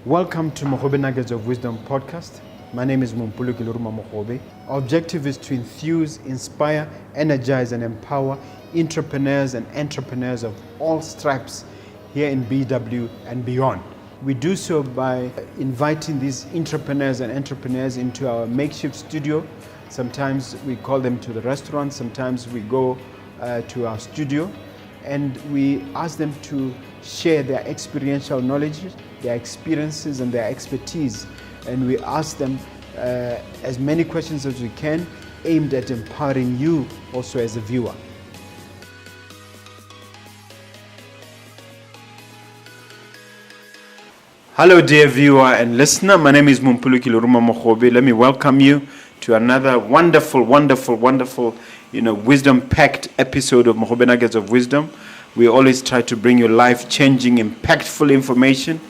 Welcome to Mogobe Nuggets of Wisdom podcast. My name is Mompoloki Lerumo Mogobe. Our objective is to enthuse, inspire, energize, and empower entrepreneurs and entrepreneurs of all stripes here in BW and beyond. We do so by inviting these entrepreneurs and entrepreneurs into our makeshift studio. Sometimes we call them to the restaurant, sometimes we go to our studio, and we ask them to share their experiential knowledge, their experiences and their expertise. And we ask them as many questions as we can, aimed at empowering you also as a viewer. Hello dear viewer and listener, my name is Mompoloki Lerumo Mogobe. Let me welcome you to another wonderful, wisdom-packed episode of Mogobe Nuggets of Wisdom. We always try to bring you life-changing, impactful information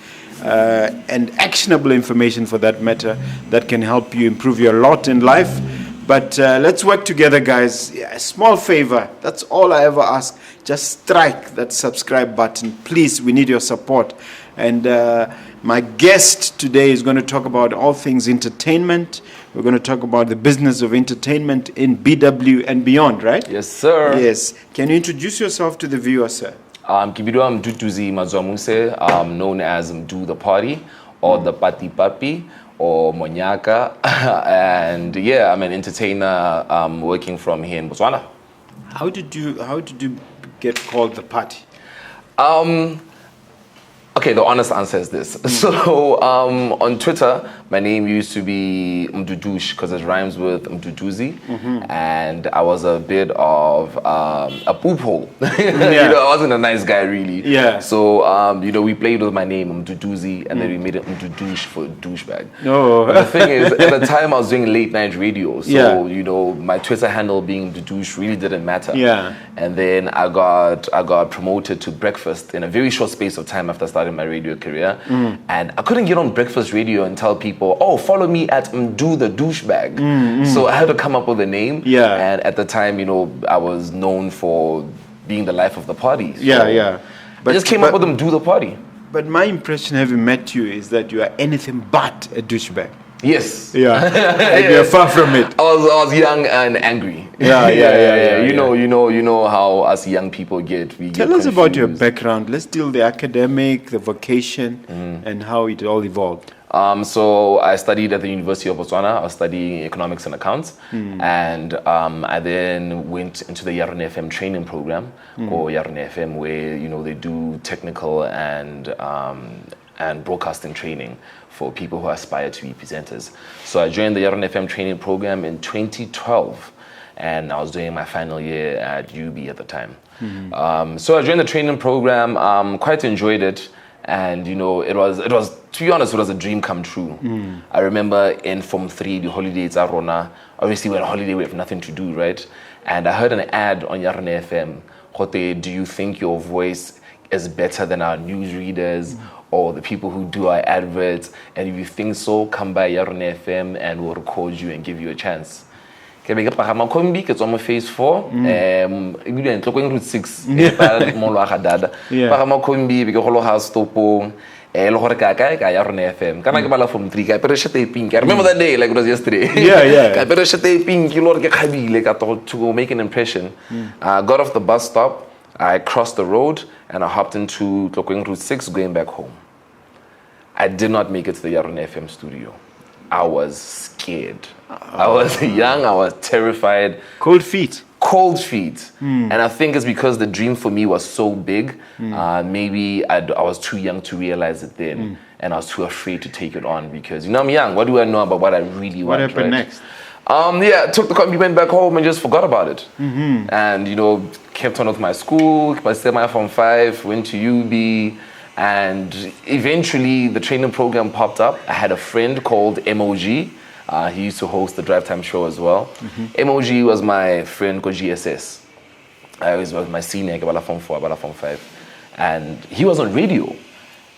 and actionable information for that matter that can help you improve your lot in life. But let's work together, guys. A small favor, that's all I ever ask. Just strike that subscribe button. Please, we need your support. And my guest today is going to talk about all things entertainment. We're going to talk about the business of entertainment in BW and beyond, right? Yes, sir. Yes. Can you introduce yourself to the viewer, sir? Mduduzi Madzwamuse, known as Mdu Tha Party, or the Party Papi, or Monyaka. And yeah, I'm an entertainer working from here in Botswana. How did you get called the party? Okay, the honest answer is this. So on Twitter, my name used to be Mduduzi because it rhymes with Mduduzi, and I was a bit of a poop hole. I wasn't a nice guy really. Yeah. So we played with my name Mduduzi, and then we made it Mduduzi for douchebag. No. But the thing is, at the time I was doing late night radio, so my Twitter handle being Mduduzi really didn't matter. Yeah. And then I got promoted to breakfast in a very short space of time after starting my radio career, and I couldn't get on breakfast radio and tell people, oh, follow me at Mdu the douchebag. So I had to come up with a name. Yeah. And at the time, I was known for being the life of the party. So But I just came up with Mdu the Party. But my impression having met you is that you are anything but a douchebag. Yes. Yeah. And you're far from it. I was young and angry. Yeah. You know how us young people get. Tell us about your background. Let's deal the academic, the vocation, and how it all evolved. So I studied at the University of Botswana. I was studying economics and accounts, and I then went into the Yarn FM training program, or Yarn FM, where they do technical and broadcasting training for people who aspire to be presenters. So I joined the Yarn FM training program in 2012, and I was doing my final year at UB at the time. So I joined the training program, quite enjoyed it, and it was to be honest, it was a dream come true. I remember in Form 3, the holidays are Rona. Obviously, we're on holiday, we have nothing to do, right? And I heard an ad on Yarn FM. Khote, do you think your voice is better than our newsreaders or the people who do our adverts? And if you think so, come by Yarn FM and we'll record you and give you a chance. Ke be ke pagama kombi ke tswa mo phase 4 e tloko route 6 mo lo ga dada pagama kombi be ke go lo ga stopong le gore ka Yarn FM kana ke bala Form 3 ka peresha taping. I remember that day like it was yesterday. Ka peresha taping ke lo re ke khabile ka to go make an impression. I got off the bus stop, I crossed the road, and I hopped into Tlokeng Route 6 going back home. I did not make it to the Yarn FM studio. I was scared. I was young, I was terrified. Cold feet. And I think it's because the dream for me was so big. Maybe I was too young to realize it then. And I was too afraid to take it on because, I'm young. What do I know about what I really want? What happened next? I took the combi, went back home and just forgot about it. And, kept on with my school, I stayed my Form 5, went to UB. And eventually the training program popped up. I had a friend called MOG. He used to host the Drive Time show as well. MOG was my friend called GSS. I was my senior, about Form 4, about Form 5. And he was on radio.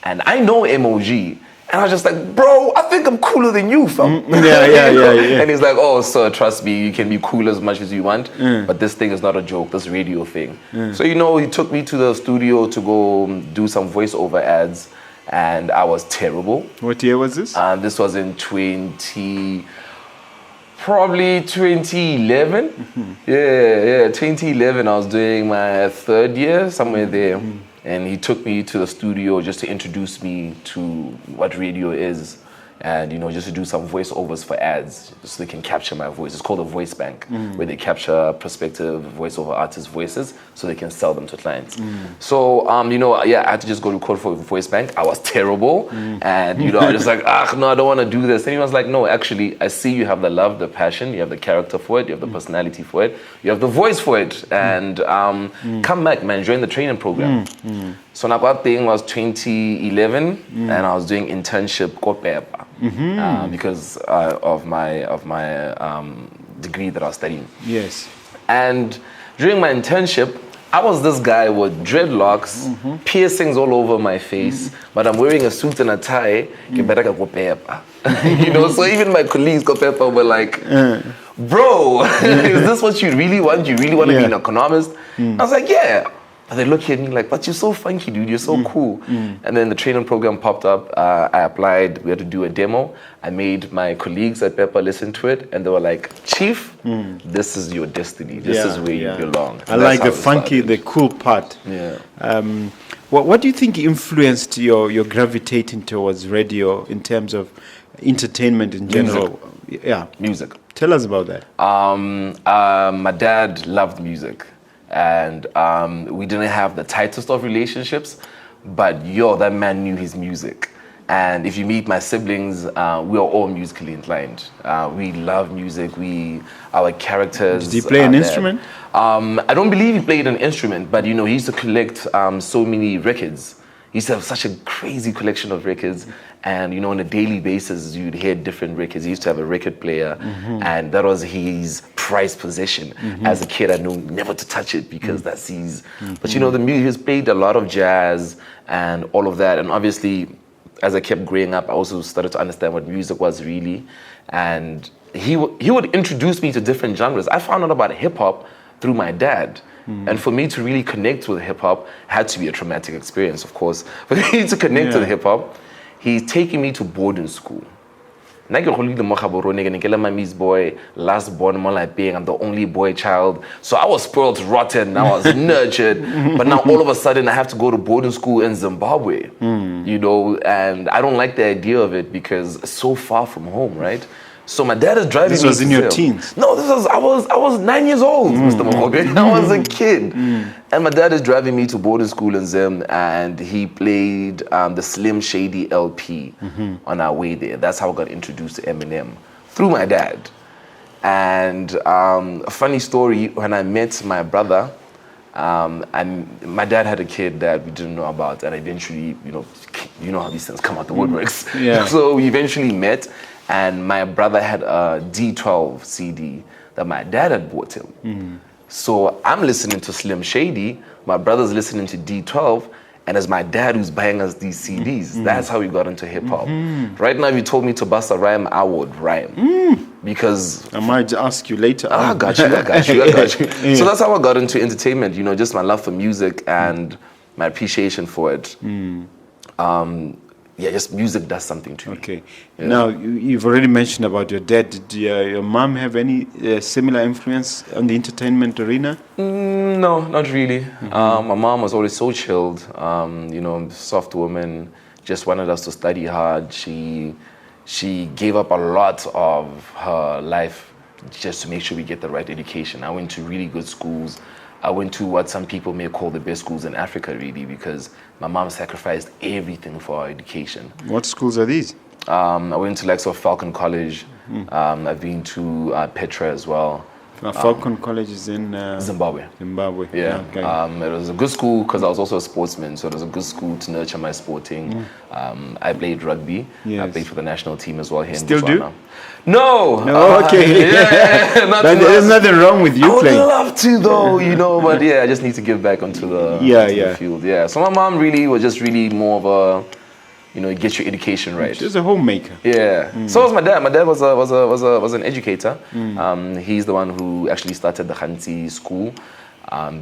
And I know MOG. And I was just like, bro, I think I'm cooler than you, fam. Yeah. And he's like, oh, sir, trust me, you can be cool as much as you want, but this thing is not a joke, this radio thing. So, he took me to the studio to go do some voiceover ads. and I was terrible. What year was this? This was in probably 2011. Yeah, 2011. I was doing my third year, somewhere there. And he took me to the studio just to introduce me to what radio is. And, just to do some voiceovers for ads, so they can capture my voice. It's called a voice bank, where they capture prospective voiceover artists' voices so they can sell them to clients. So, I had to just go record for a voice bank. I was terrible. And, I was just like, no, I don't want to do this. And he was like, no, actually, I see you have the love, the passion, you have the character for it, you have the personality for it, you have the voice for it. And come back, man, join the training program. So now that thing was 2011, and I was doing internship because of my degree that I was studying. Yes. And during my internship, I was this guy with dreadlocks, piercings all over my face, but I'm wearing a suit and a tie. So even my colleagues were like, bro, is this what you really want? You really want to be an economist? I was like, yeah. And they look at me like, but you're so funky, dude. You're so cool. And then the training program popped up. I applied. We had to do a demo. I made my colleagues at Pepper listen to it. And they were like, Chief, this is your destiny. This is where you belong. I like the funky, the cool part. Yeah. What do you think influenced your gravitating towards radio in terms of entertainment in general? Music. Tell us about that. My dad loved music. And we didn't have the tightest of relationships, but that man knew his music. And if you meet my siblings, we are all musically inclined. We love music. Our characters. Did he play an instrument? I don't believe he played an instrument, but he used to collect so many records. He used to have such a crazy collection of records, and on a daily basis you'd hear different records. He used to have a record player, and that was his prized possession. As a kid, I knew never to touch it because that's his. But the music, he's played a lot of jazz and all of that. And obviously, as I kept growing up, I also started to understand what music was really. And he would introduce me to different genres. I found out about hip hop through my dad. And for me to really connect with hip hop had to be a traumatic experience, of course. But to connect to the hip hop, he's taking me to boarding school. I'm the boy, last born, I'm the only boy child. So I was spoiled rotten, I was nurtured. But now all of a sudden I have to go to boarding school in Zimbabwe, and I don't like the idea of it because it's so far from home, right? So my dad is driving me. This was in your teens? No, I was 9 years old, Mr. Mogobe. I was a kid. And my dad is driving me to boarding school in Zim, and he played the Slim Shady LP on our way there. That's how I got introduced to Eminem, through my dad. And a funny story, when I met my brother, my dad had a kid that we didn't know about, and eventually, you know how these things come out the woodworks. So we eventually met. And my brother had a D12 CD that my dad had bought him. So I'm listening to Slim Shady, my brother's listening to D12, and it's my dad who's buying us these CDs. That's how we got into hip hop. Right now, if you told me to bust a rhyme, I would rhyme. Because I might ask you later. I got you. So that's how I got into entertainment, just my love for music and my appreciation for it. Just music does something to me. Okay. Yeah. Now, you've already mentioned about your dad. Did your mom have any similar influence on the entertainment arena? No, not really. My mom was always so chilled, soft woman, just wanted us to study hard. She gave up a lot of her life just to make sure we get the right education. I went to really good schools. I went to what some people may call the best schools in Africa, really, because my mom sacrificed everything for our education. What schools are these? I went to Falcon College. I've been to Petra as well. Falcon College is in Zimbabwe. Zimbabwe. Yeah. Okay. It was a good school because I was also a sportsman, so it was a good school to nurture my sporting. I played rugby. Yes. I played for the national team as well here Still in Botswana. Do? No. Okay. There's nothing wrong with you playing. I would love to though, but I just need to give back onto the field. Yeah. So my mom really was just really more of a get your education right. She's a homemaker. Yeah. So was my dad. My dad was an educator. He's the one who actually started the Khanti school.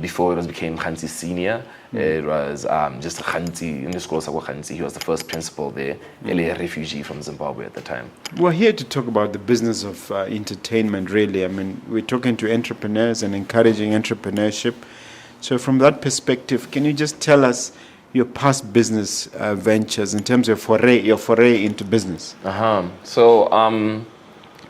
Before it became Khansi Senior, it was just Khansi in the school. Khansi, he was the first principal there, a refugee from Zimbabwe at the time. We're here to talk about the business of entertainment, really. I mean, we're talking to entrepreneurs and encouraging entrepreneurship. So from that perspective, can you just tell us your past business ventures in terms of your foray into business? So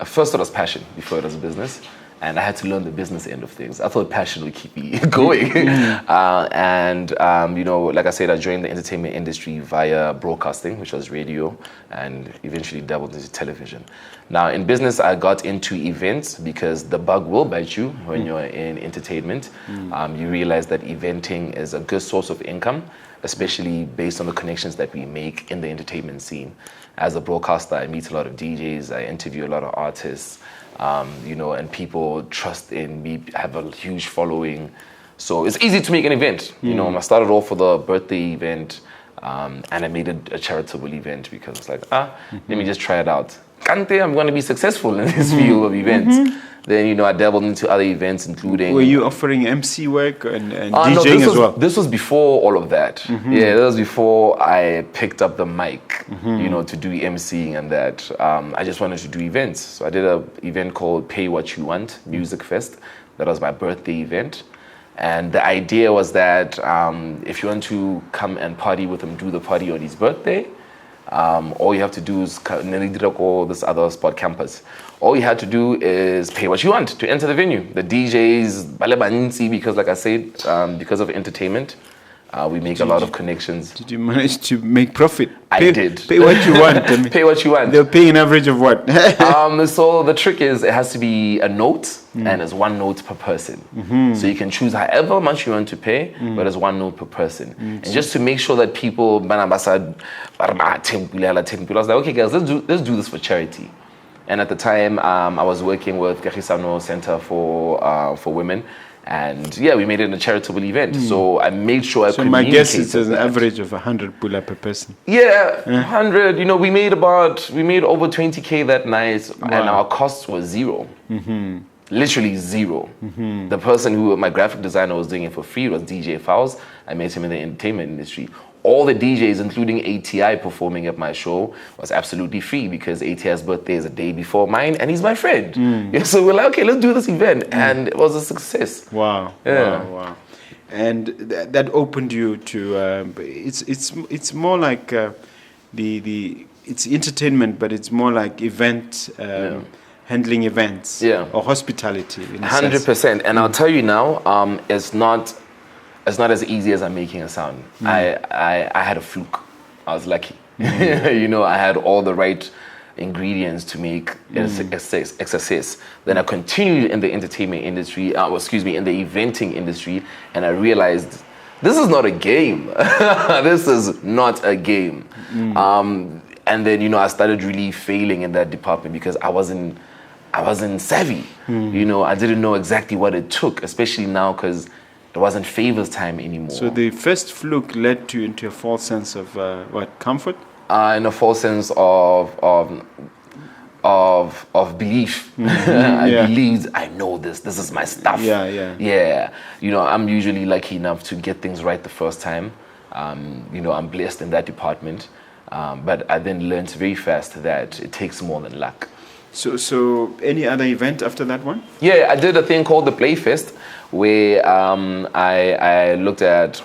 first it was passion before it was business. And I had to learn the business end of things. I thought passion would keep me going. Like I said, I joined the entertainment industry via broadcasting, which was radio, and eventually dabbled into television. Now, in business, I got into events because the bug will bite you when you're in entertainment. You realize that eventing is a good source of income, especially based on the connections that we make in the entertainment scene. As a broadcaster, I meet a lot of DJs, I interview a lot of artists, and people trust in me, have a huge following. So it's easy to make an event. I started off with a birthday event, and I made it a charitable event because it's like, let me just try it out. Kante, I'm going to be successful in this field of events. Then, I dabbled into other events, including... Were you offering MC work and DJing as well? This was before all of that. Yeah, that was before I picked up the mic, to do MCing and that. I just wanted to do events. So I did an event called Pay What You Want, Music Fest. That was my birthday event. And the idea was that if you want to come and party with Mdu Tha Party on his birthday, all you have to do is this other spot campus. All you had to do is pay what you want to enter the venue. The DJs, because like I said, because of entertainment, we make a lot of connections. Did you manage to make profit? I did. Pay what you want. Pay what you want. They're paying an average of what? So the trick is it has to be a note, and it's one note per person. So you can choose however much you want to pay, but it's one note per person. And just to make sure that people, I was like, okay guys, let's do this for charity. And at the time, I was working with Kagisano Center for Women. And yeah, we made it a charitable event. So I made sure I communicated. So my guess is an average of 100 pula per person. Yeah, 100. We made over 20K that night, and our costs were zero. Literally zero. The person my graphic designer was doing it for free was DJ Fowles. I met him in the entertainment industry. All the DJs, including ATI, performing at my show was absolutely free because ATI's birthday is a day before mine, and he's my friend. Yeah, so we're like, okay, let's do this event, and it was a success. Wow! Yeah. Wow! And that opened you to it's more like it's entertainment, but it's more like event. Handling events, or hospitality. 100%, and I'll tell you now, it's not as easy as I'm making it sound. I had a fluke. I was lucky. I had all the right ingredients to make a success. Then I continued in the entertainment industry, in the eventing industry, and I realized this is not a game. This is not a game. And then, I started really failing in that department because I wasn't savvy. I didn't know exactly what it took, especially now because it wasn't favors time anymore. So the first fluke led you into a false sense of comfort? In a false sense of belief. I believed I know this. This is my stuff. Yeah. I'm usually lucky enough to get things right the first time. I'm blessed in that department. But I then learned very fast that it takes more than luck. So any other event after that one? Yeah, I did a thing called the Playfest, where I looked at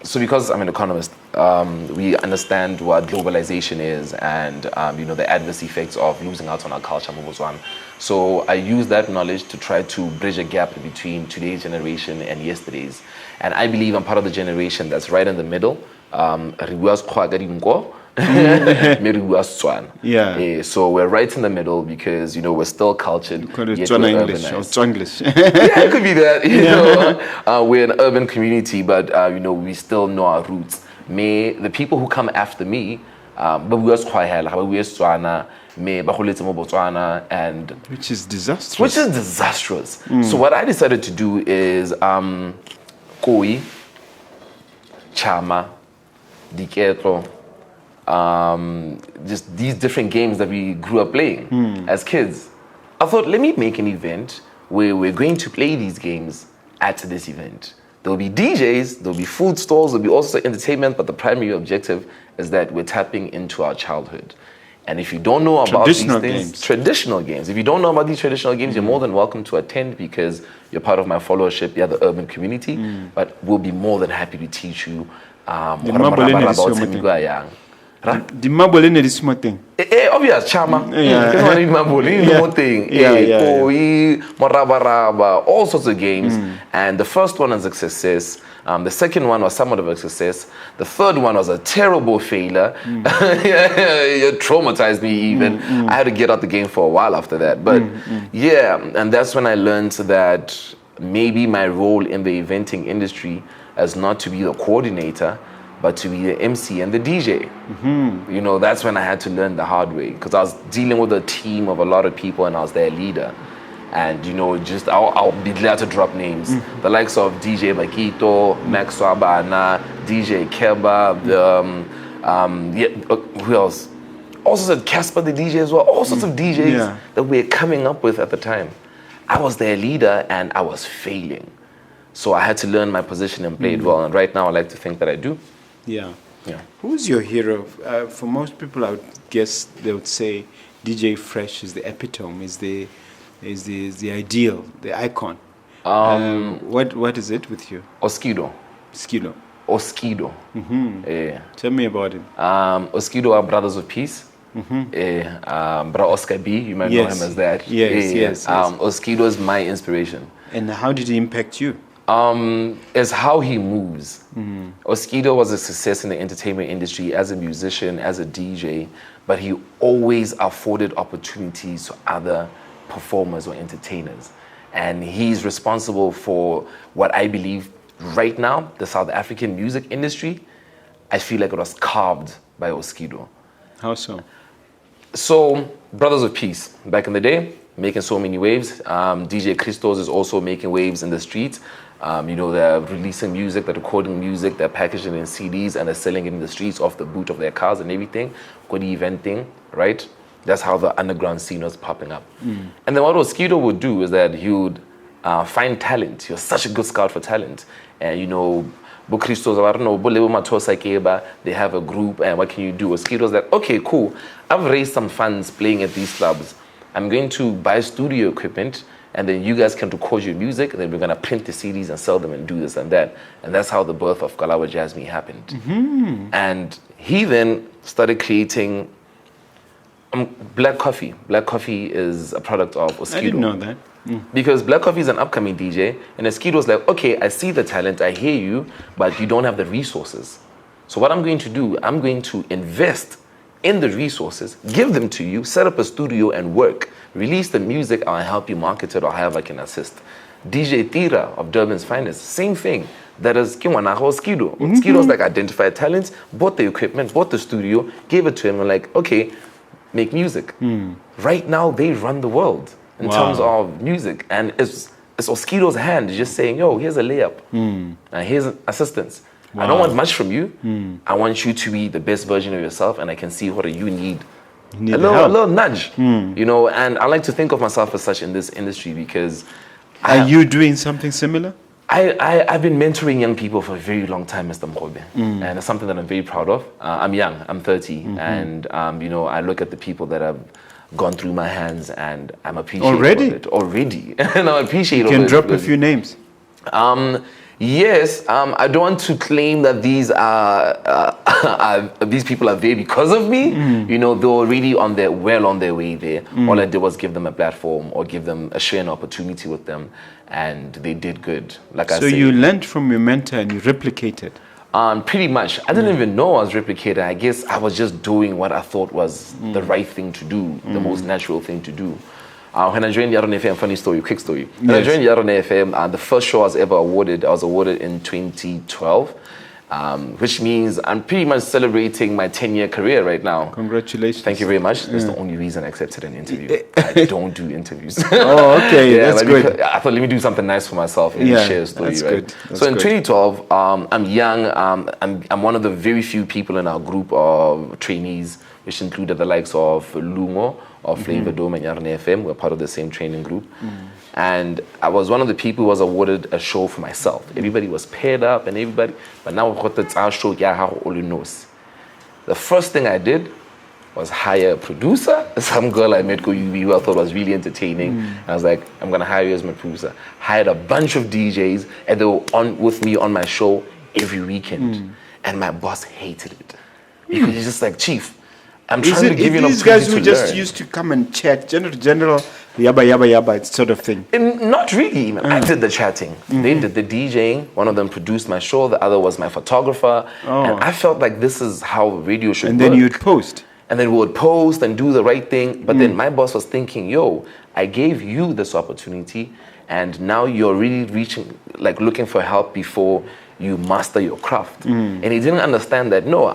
so because I'm an economist, we understand what globalization is and the adverse effects of losing out on our culture, Botswana. So I use that knowledge to try to bridge a gap between today's generation and yesterday's. And I believe I'm part of the generation that's right in the middle. So we're right in the middle because we're still cultured. English or Twanglish. Yeah, it could be that. We're an urban community, but we still know our roots. The people who come after me, and which is disastrous. So what I decided to do is koi, chama, diketo, just these different games that we grew up playing as kids. I thought, let me make an event where we're going to play these games at this event. There'll be DJs, there'll be food stalls, there'll be also entertainment, but the primary objective is that we're tapping into our childhood. And if you don't know about these things, traditional games, if you don't know about these traditional games, you're more than welcome to attend because you're part of my followership, you're the urban community, but we'll be more than happy to teach you. The marble in this small thing. Obvious, chama. All sorts of games. And the first one was a success. The second one was somewhat of a success. The third one was a terrible failure. It traumatized me even. I had to get out the game for a while after that. But yeah, and that's when I learned that maybe my role in the eventing industry is not to be the coordinator, but to be the MC and the DJ. You know, that's when I had to learn the hard way because I was dealing with a team of a lot of people and I was their leader. And you know, just I'll be glad to drop names. The likes of DJ Makito, Max Swabana, DJ Keba, who else? Also said Casper the DJ as well. All sorts of DJs that we're coming up with at the time. I was their leader and I was failing. So I had to learn my position and play it well. And right now I like to think that I do. Yeah. Who's your hero? For most people, I would guess they would say DJ Fresh is the epitome, is the ideal, the icon. What is it with you? Oskido. Tell me about him. Oskido are Brothers of Peace. Bra Oscar B, you might know him as that. Yes. Oskido is my inspiration. And how did he impact you? Is how he moves. Oskido was a success in the entertainment industry as a musician, as a DJ, but he always afforded opportunities to other performers or entertainers. And he's responsible for what I believe right now, the South African music industry, I feel like it was carved by Oskido. How so? So, Brothers of Peace, back in the day, making so many waves. DJ Christos is also making waves in the streets. You know, they're releasing music, they're recording music, they're packaging it in CDs and they're selling it in the streets off the boot of their cars and everything. Good eventing, right? That's how the underground scene was popping up. And then what Oskido would do is that he would find talent. He was such a good scout for talent. And you know, they have a group and what can you do? Oskido's like, okay, cool. I've raised some funds playing at these clubs. I'm going to buy studio equipment and then you guys can record your music and then we're going to print the CDs and sell them and do this and that. And that's how the birth of Kalawa Jasmine happened. And he then started creating black coffee. Black coffee is a product of Oskido. I didn't know that. Because Black Coffee is an upcoming DJ and Oskido's like, okay, I see the talent, I hear you, but you don't have the resources. So what I'm going to do, I'm going to invest in the resources, give them to you, set up a studio and work. Release the music, I'll help you market it or however I can assist. DJ Tira of Durban's Finest, same thing. That is Oskido. Oskido's like identified talents, bought the equipment, bought the studio, gave it to him and like, okay, make music. Right now, they run the world in terms of music. And it's Oskido's hand just saying, yo, here's a layup. And here's assistance. I don't want much from you. I want you to be the best version of yourself and I can see what you need. A little nudge, you know, and I like to think of myself as such in this industry because... Are you doing something similar? I've been mentoring young people for a very long time, Mr. Mogobe, and it's something that I'm very proud of. I'm young, I'm 30, and you know, I look at the people that have gone through my hands and I'm appreciative of it. Already? And I'm appreciative of it. You can drop a few names. Yes, I don't want to claim that these people are there because of me. You know, they're already on their way there. All I did was give them a platform or give them a sharing opportunity with them, and they did good. Like I said. So you learned from your mentor and you replicated. Pretty much. I didn't even know I was replicating. I guess I was just doing what I thought was the right thing to do, the most natural thing to do. When I joined Yaron FM, funny story, quick story. When I joined Yaron FM, the first show I was ever awarded, I was awarded in 2012, which means I'm pretty much celebrating my 10-year career right now. Congratulations. Thank you very much. That's the only reason I accepted an interview. I don't do interviews. Oh, okay, that's good. I thought, let me do something nice for myself and share a story, that's right? Good. That's so in good. 2012, I'm young. I'm one of the very few people in our group of trainees, which included the likes of Lerumo, of Flavor Dome and Yarne FM. We're part of the same training group. And I was one of the people who was awarded a show for myself. Everybody was paired up and everybody, but now we've got our show, all you knows. The first thing I did was hire a producer, some girl I met who I thought was really entertaining. I was like, I'm gonna hire you as my producer. Hired a bunch of DJs and they were on with me on my show every weekend. And my boss hated it. Because he's just like, Chief, I'm trying to give you an opportunity to learn. These guys who just used to come and chat, general, yabba, sort of thing. Not really. I did the chatting. They did the DJing. One of them produced my show. The other was my photographer. And I felt like this is how radio should work. And then you'd post. And then we would post and do the right thing. But then my boss was thinking, yo, I gave you this opportunity and now you're really looking for help before you master your craft. And he didn't understand that, no,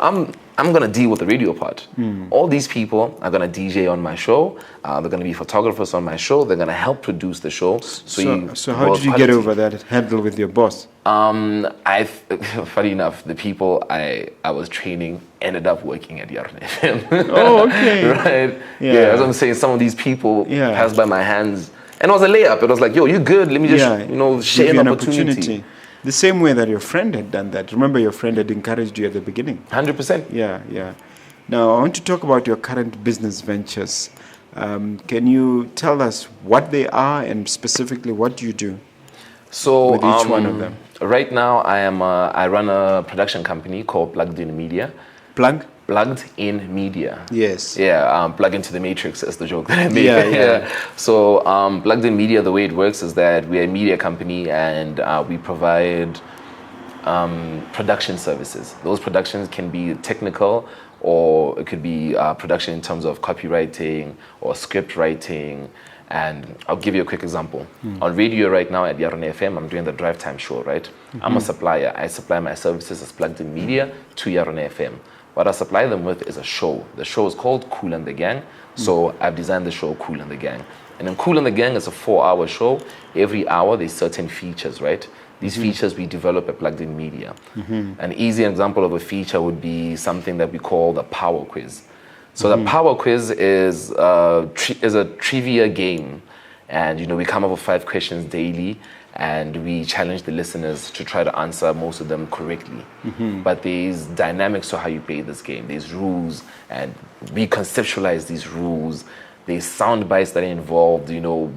I'm gonna deal with the radio part. All these people are gonna DJ on my show. They're gonna be photographers on my show. They're gonna help produce the show. So how did you get over that handle with your boss? Funny enough, the people I was training ended up working at Yarne FM. Oh, okay. Right? Yeah, as I'm saying, some of these people passed by my hands. And it was a layup. It was like, yo, you good? Let me just, share an opportunity. The same way that your friend had done that. Remember, your friend had encouraged you at the beginning. 100%. Yeah. Now, I want to talk about your current business ventures. Can you tell us what they are and specifically what you do with each one of them? Right now, I run a production company called Plugged In Media. Plugged In Media. Yes. Yeah, plug into the matrix is the joke that I made. Yeah. So Plugged In Media, the way it works is that we're a media company and we provide production services. Those productions can be technical or it could be production in terms of copywriting or script writing. And I'll give you a quick example. On radio right now at Yarne FM, I'm doing the drive time show, right? I'm a supplier. I supply my services as Plugged In Media to Yarne FM. What I supply them with is a show. The show is called Cool and the Gang. So I've designed the show Cool and the Gang. And then Cool and the Gang is a 4-hour show. Every hour there's certain features, right? These features we develop at Plugged In Media. An easy example of a feature would be something that we call the Power Quiz. So the Power Quiz is a trivia game. And we come up with 5 questions daily and we challenge the listeners to try to answer most of them correctly. But there's dynamics to how you play this game. There's rules and we conceptualize these rules. There's sound bites that are involved,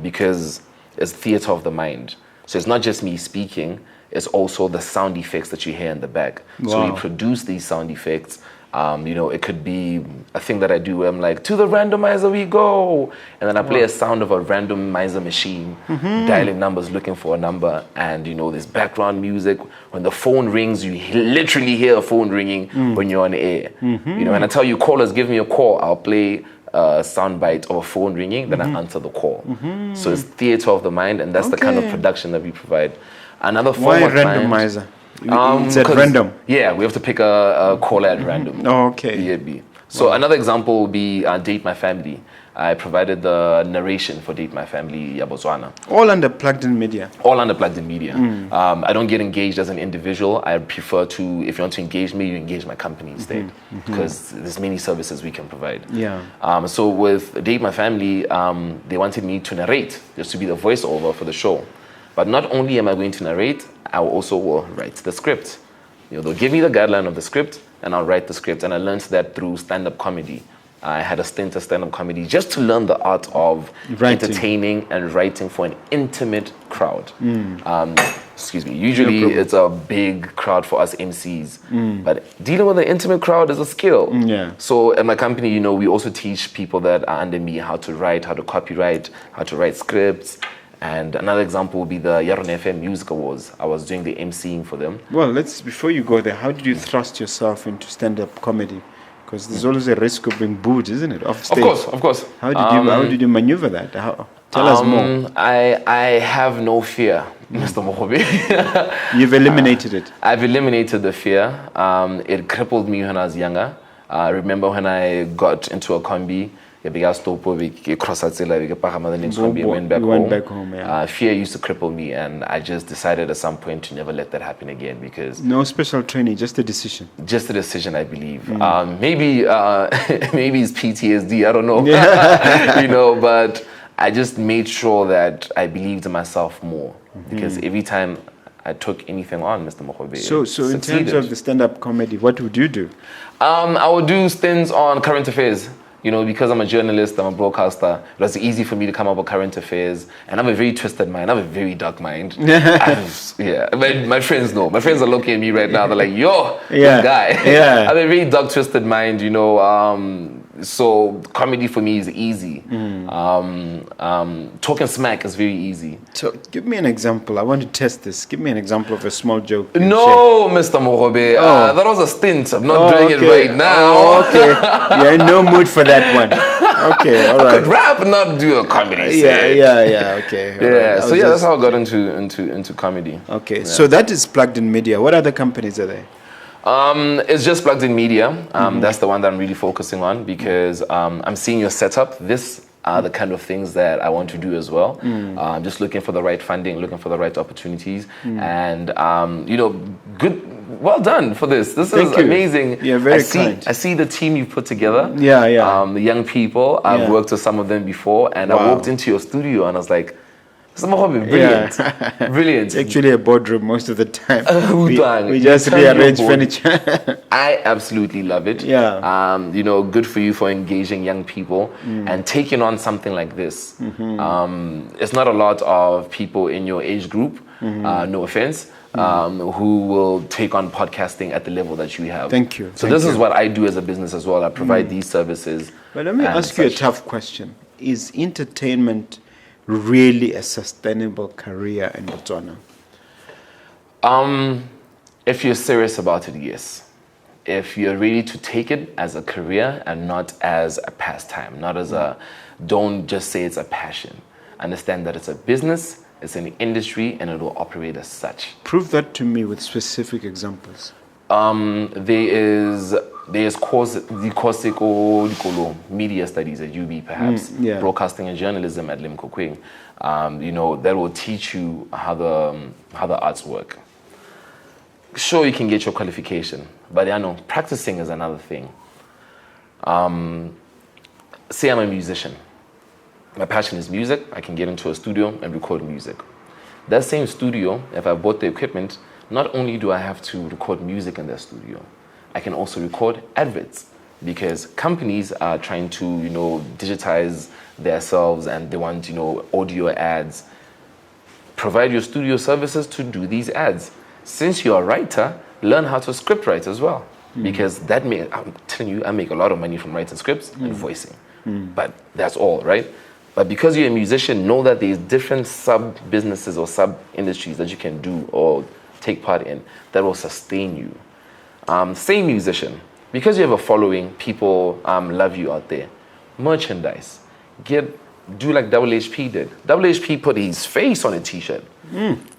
because it's theater of the mind. So it's not just me speaking, it's also the sound effects that you hear in the back. Wow. So we produce these sound effects. It could be a thing that I do where I'm like, to the randomizer we go. And then I play a sound of a randomizer machine, dialing numbers, looking for a number. And, there's background music. When the phone rings, you literally hear a phone ringing when you're on air. And I tell you, callers, give me a call. I'll play a sound bite of a phone ringing, then I answer the call. So it's theater of the mind, and that's the kind of production that we provide. Another form of randomizer? It's at random. Yeah, we have to pick a caller at random. Oh, okay. Yeah. So another example would be Date My Family. I provided the narration for Date My Family, Botswana. All under Plugged In Media? All under Plugged In Media. I don't get engaged as an individual. I prefer to, if you want to engage me, you engage my company instead. Because there's many services we can provide. Yeah. So with Date My Family, they wanted me to narrate, just to be the voiceover for the show. But not only am I going to narrate, I will also write the script. They'll give me the guideline of the script, and I'll write the script. And I learned that through stand-up comedy. I had a stint of stand-up comedy just to learn the art of entertaining and writing for an intimate crowd. Usually it's a big crowd for us MCs, but dealing with an intimate crowd is a skill. So at my company, we also teach people that are under me how to write, how to copyright, how to write scripts. And another example would be the Yarne FM Music Awards. I was doing the MCing for them. Well, before you go there, how did you thrust yourself into stand-up comedy? Because there's always a risk of being booed, isn't it, off stage? Of course. How did you maneuver that? Tell us more. I have no fear, Mr. Mogobe. You've eliminated it. I've eliminated the fear. It crippled me when I was younger. I remember when I got into a combi, went back You home. went back home, yeah. Fear used to cripple me, and I just decided at some point to never let that happen again because No special training, just a decision. just a decision, I believe. Maybe maybe it's PTSD, I don't know. But I just made sure that I believed in myself more because every time I took anything on, Mr. Mogobe, So in terms of the stand-up comedy, what would you do? I would do stints on current affairs. Because I'm a journalist, I'm a broadcaster, it was easy for me to come up with current affairs. And I have a very twisted mind. I have a very dark mind. My friends know. My friends are looking at me right now. They're like, yo, this guy. Yeah. I have a very dark, twisted mind, so comedy for me is easy. Talking smack is very easy. So give me an example. I want to test this. Give me an example of a small joke. No, Mr. Mogobe. That was a stint. I'm not doing it right now. Okay. You're in no mood for that one. Okay, all right. I could rap, not do a comedy. Yeah. Okay. All right. So that's how I got into comedy. Okay. So that is Plugged In Media. What other companies are there? It's just Plugged In Media. That's the one that I'm really focusing on because I'm seeing your setup. This are the kind of things that I want to do as well. Just looking for the right funding, looking for the right opportunities, and good. Well done for this. This is amazing. Yeah, very kind. I see the team you put together. Yeah. The young people. I've worked with some of them before, and I walked into your studio and I was like, Mr. Mogobe, brilliant. Brilliant. It's actually a boardroom most of the time. We You just turn rearrange your board. furniture. I absolutely love it. Yeah. Good for you for engaging young people and taking on something like this. It's not a lot of people in your age group, no offense, who will take on podcasting at the level that you have. Thank you. So this is what I do as a business as well. I provide these services. But let me ask you a tough question. Is entertainment really a sustainable career in Botswana? If you're serious about it, yes. If you're ready to take it as a career and not as a pastime, don't just say it's a passion. Understand that it's a business, it's an industry, and it will operate as such. Prove that to me with specific examples. There's the course media studies at UB, perhaps broadcasting and journalism at Limkokwing. That will teach you how the arts work. Sure, you can get your qualification, but practicing is another thing. Say I'm a musician. My passion is music. I can get into a studio and record music. That same studio, if I bought the equipment, not only do I have to record music in their studio, I can also record adverts because companies are trying to, digitize themselves and they want, audio ads. Provide your studio services to do these ads. Since you're a writer, learn how to script write as well because I'm telling you, I make a lot of money from writing scripts and voicing. But that's all, right? But because you're a musician, know that there's different sub-businesses or sub-industries that you can do or take part in that will sustain you. Same musician. Because you have a following, people love you out there. Merchandise. Do like Double HP did. Double HP put his face on a t-shirt.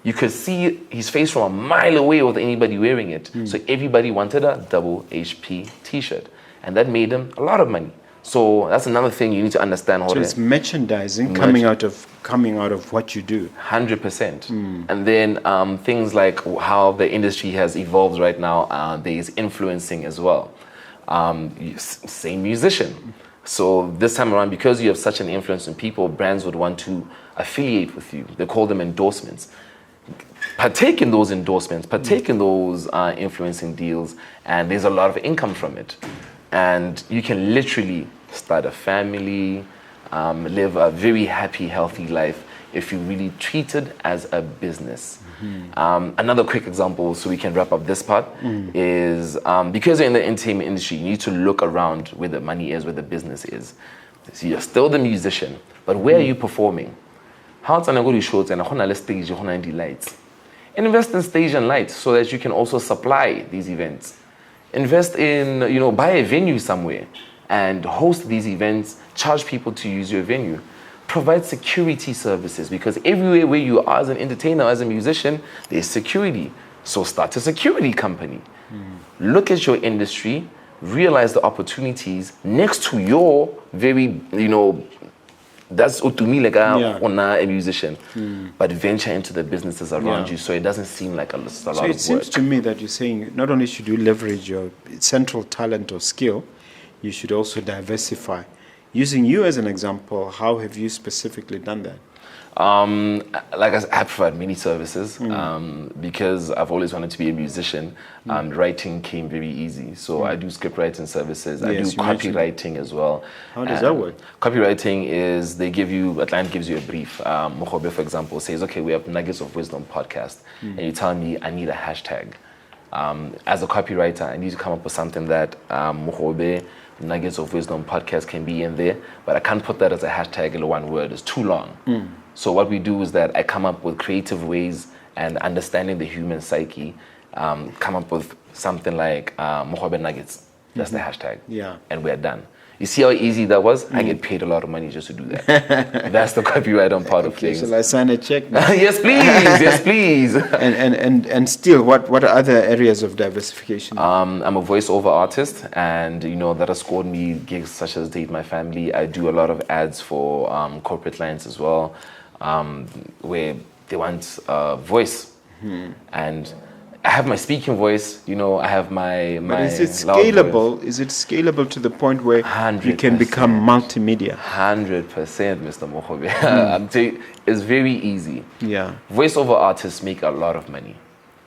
You could see his face from a mile away without anybody wearing it. So everybody wanted a Double HP t-shirt. And that made him a lot of money. So that's another thing you need to understand. So it's merchandising coming out of what you do. 100%. And then things like how the industry has evolved right now, there is influencing as well. Same musician. So this time around, because you have such an influence on people, brands would want to affiliate with you. They call them endorsements. Partake in those endorsements, partake in those influencing deals, and there's a lot of income from it. And you can literally start a family, live a very happy, healthy life if you really treat it as a business. Another quick example, so we can wrap up this part, is because you're in the entertainment industry, you need to look around where the money is, where the business is. So you're still the musician, but where are you performing? How it's going to shows and a stage, lights. Invest in stage and lights so that you can also supply these events. Invest in, buy a venue somewhere and host these events, charge people to use your venue. Provide security services because everywhere where you are as an entertainer, as a musician, there's security. So start a security company. Look at your industry, realize the opportunities next to your very, that's to me like a musician, but venture into the businesses around you, so it doesn't seem like a lot of work. So it seems to me that you're saying not only should you leverage your central talent or skill, you should also diversify. Using you as an example, how have you specifically done that? Like I provide many services because I've always wanted to be a musician. Writing came very easy, so I do script writing services. I do copywriting as well. How does that work? Copywriting is a client gives you a brief. Mogobe, for example, says, okay, we have Nuggets of Wisdom podcast, and you tell me I need a hashtag. As a copywriter, I need to come up with something that Mogobe Nuggets of Wisdom podcast can be in there, but I can't put that as a hashtag in one word. It's too long. So what we do is that I come up with creative ways and understanding the human psyche, come up with something like Mogobe Nuggets. That's the hashtag. Yeah. And we're done. You see how easy that was? I get paid a lot of money just to do that. That's the copywriting part of things. Shall I sign a check now? Yes, please. Yes, please. And still, what are other areas of diversification? I'm a voiceover artist, and that has scored me gigs such as Date My Family. I do a lot of ads for corporate clients as well, where they want a voice. And I have my speaking voice, I have my But is it scalable? Is it scalable to the point where 100%. You can become multimedia? 100%, Mr. Mogobe. I'm telling you, it's very easy. Yeah. Voiceover artists make a lot of money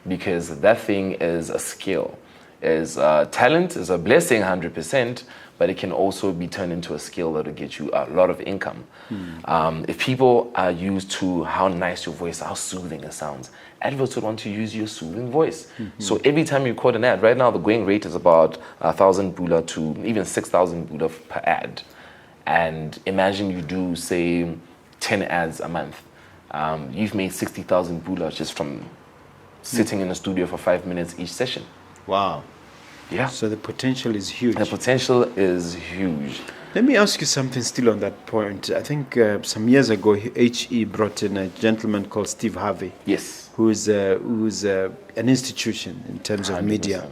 because that thing is a skill. Talent is a blessing, 100%, but it can also be turned into a skill that will get you a lot of income. If people are used to how nice your voice, how soothing it sounds, adverts would want to use your soothing voice. So every time you record an ad, right now the going rate is about 1,000 bula to even 6,000 bula per ad. And imagine you do, say, 10 ads a month. You've made 60,000 bula just from sitting in a studio for 5 minutes each session. Wow. Yeah. So the potential is huge. The potential is huge. Let me ask you something still on that point. I think some years ago, HE brought in a gentleman called Steve Harvey. Yes. Who's an institution in terms of 100%. media.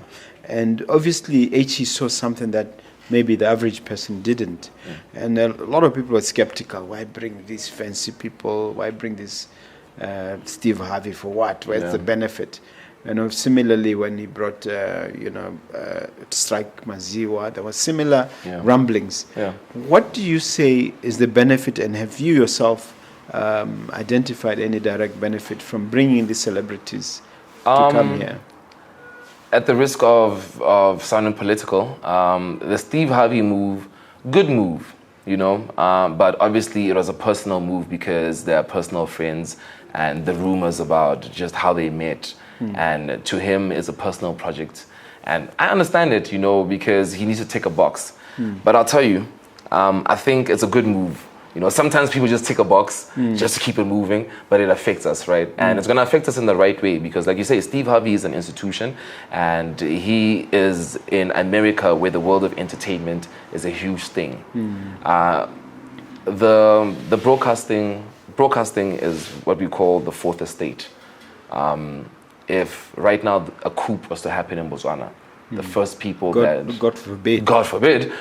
And obviously, HE saw something that maybe the average person didn't. And a lot of people were skeptical. Why bring these fancy people? Why bring this Steve Harvey for what? Where's the benefit? Similarly, when he brought, Strike Maziwa, there were similar rumblings. Yeah. What do you say is the benefit, and have you yourself identified any direct benefit from bringing these celebrities to come here? At the risk of sounding political, the Steve Harvey move, good move, but obviously it was a personal move because they're personal friends, and the rumors about just how they met. And to him, it's a personal project. And I understand it, because he needs to tick a box. But I'll tell you, I think it's a good move. Sometimes people just tick a box just to keep it moving, but it affects us, right? And it's going to affect us in the right way because, like you say, Steve Harvey is an institution, and he is in America where the world of entertainment is a huge thing. The broadcasting is what we call the fourth estate. If right now a coup was to happen in Botswana, the first people God forbid,